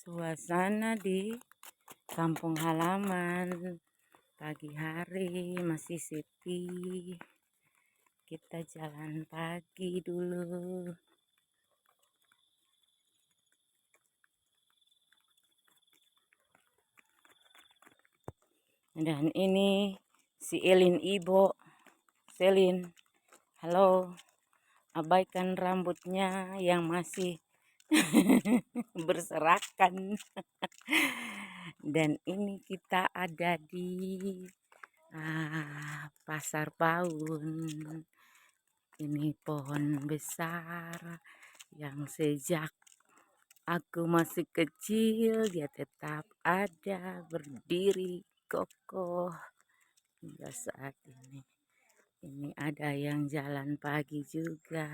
Suasana di kampung halaman pagi hari masih sepi. Kita jalan pagi dulu. Dan ini si Elin Ibo. Selin, halo. Abaikan rambutnya yang masih berserakan. Dan ini kita ada di Pasar Paun. Ini pohon besar yang sejak aku masih kecil dia tetap ada berdiri kokoh hingga saat ini. Ini ada yang jalan pagi juga.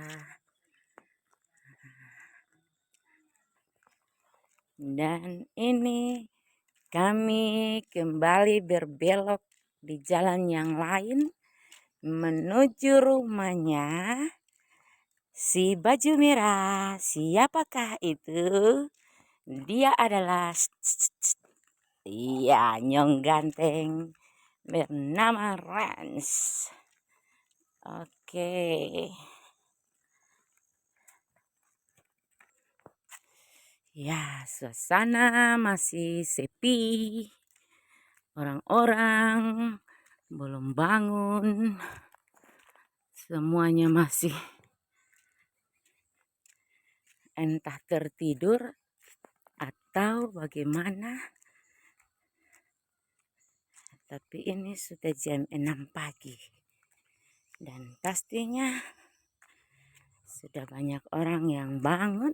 Dan ini kami kembali berbelok di jalan yang lain menuju rumahnya si baju merah. Siapakah itu? Dia adalah iya, nyong ganteng bernama Rans. Oke. Ya, suasana masih sepi. Orang-orang belum bangun. Semuanya masih entah tertidur atau bagaimana. Tapi ini sudah jam 6 pagi. Dan pastinya sudah banyak orang yang bangun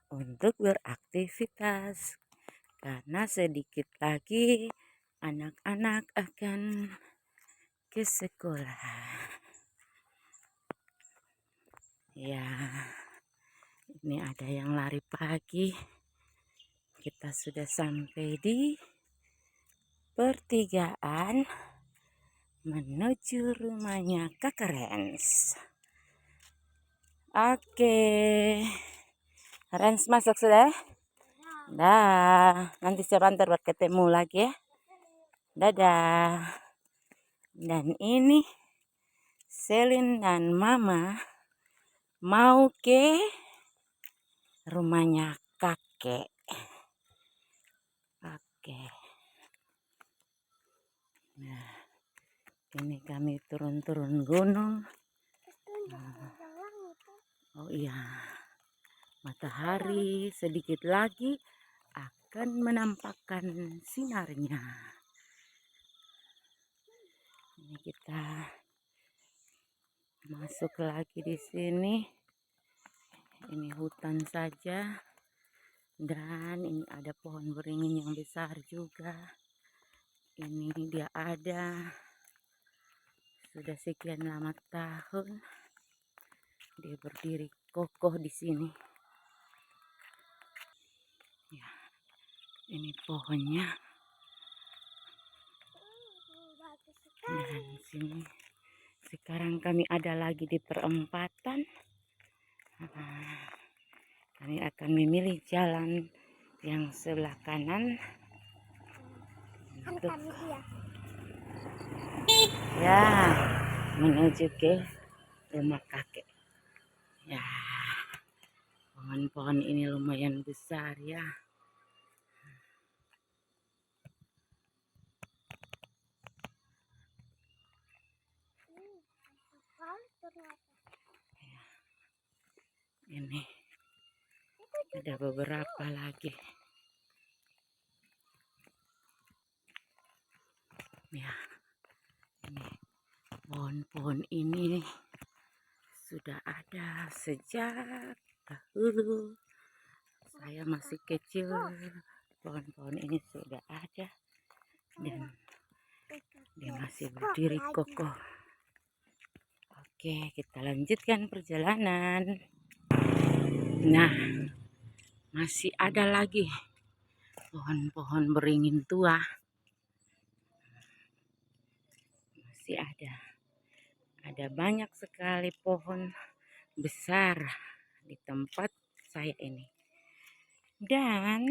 untuk beraktivitas. Karena sedikit lagi anak-anak akan ke sekolah. Ya, ini ada yang lari pagi. Kita sudah sampai di pertigaan menuju rumahnya Kakak Rens. Oke. Rens masuk sudah? Dah, nanti sebentar buat ketemu lagi ya. Dadah. Dan ini Selin dan Mama mau ke rumahnya kakek. Oke. Nah, ini kami turun-turun gunung. Oh iya, matahari sedikit lagi akan menampakkan sinarnya. Ini kita masuk lagi di sini. Ini hutan saja. Dan ini ada pohon beringin yang besar juga. Ini dia ada. Sudah sekian lama tahun. Dia berdiri kokoh di sini. Ya, ini pohonnya. Dan sini sekarang kami ada lagi di perempatan. Kami akan memilih jalan yang sebelah kanan untuk ya menuju ke rumah kakek. Ya, pohon-pohon ini lumayan besar ya. Ini ada beberapa lagi. Ya, ini pohon-pohon ini sudah ada sejak dahulu saya masih kecil. Pohon-pohon ini sudah ada dan dia masih berdiri kokoh. Oke, kita lanjutkan perjalanan. Nah, masih ada lagi pohon-pohon beringin tua. Masih ada. Ada banyak sekali pohon besar di tempat saya ini. Dan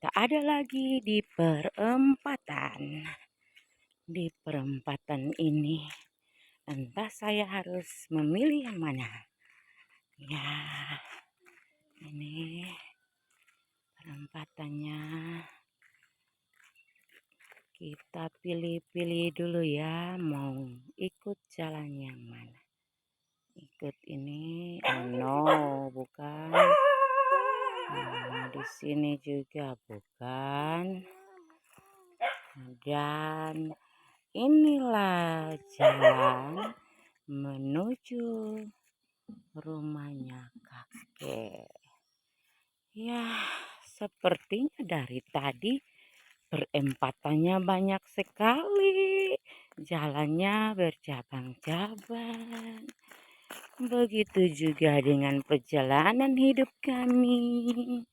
kita ada lagi di perempatan. Di perempatan ini, entah saya harus memilih yang mana. Ya, ini perempatannya. Kita pilih-pilih dulu ya, mau ikut jalan yang mana. Ikut ini, oh no, bukan. Di sini juga bukan. Dan inilah jalan menuju rumahnya kakek. Ya, sepertinya dari tadi perempatannya banyak sekali. Jalannya bercabang-cabang. Begitu juga dengan perjalanan hidup kami.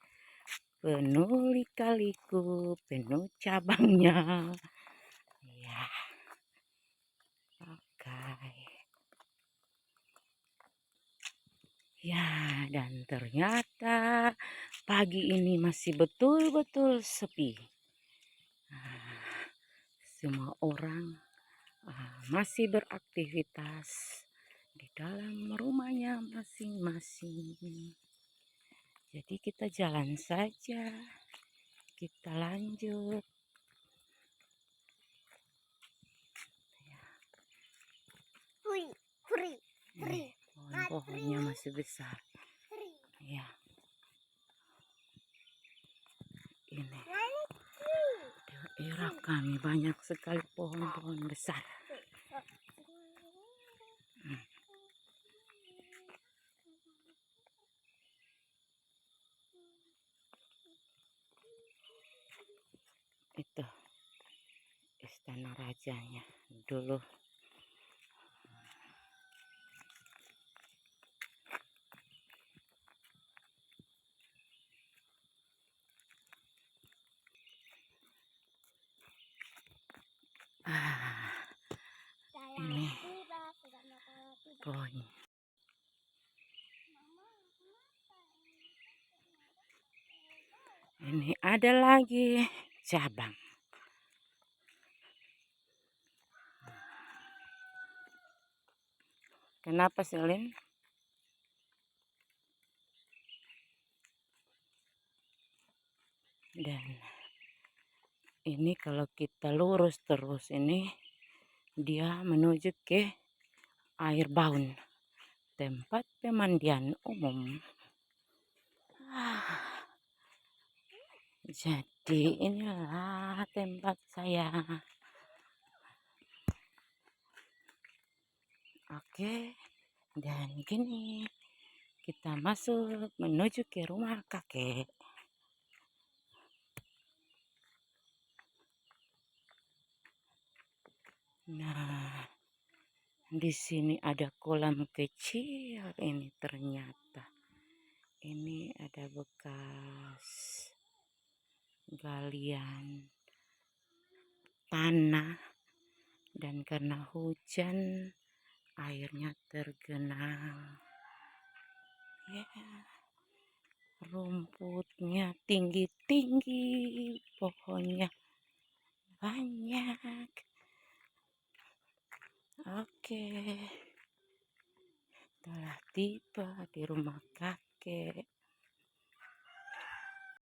Penuh lika-liku, penuh cabangnya. Ya, oke. Ya, dan ternyata pagi ini masih betul-betul sepi. Semua orang masih beraktivitas di dalam rumahnya masing-masing. Jadi kita jalan saja, kita lanjut. Pohon-pohonnya masih besar. Ya, ini daerah kami banyak sekali pohon-pohon besar. Itu istana rajanya dulu. Ini pohon. Ini ada lagi cabang. Kenapa Selin? Dan ini kalau kita lurus terus ini, dia menuju ke air baun, tempat pemandian umum. Jadi inilah tempat saya. Oke, dan gini kita masuk menuju ke rumah kakek. Nah, di sini ada kolam kecil ini ternyata. Ini ada bekas galian tanah dan karena hujan airnya tergenang. Ya, rumputnya tinggi-tinggi, pohonnya banyak. Oke, telah tiba di rumah kakek.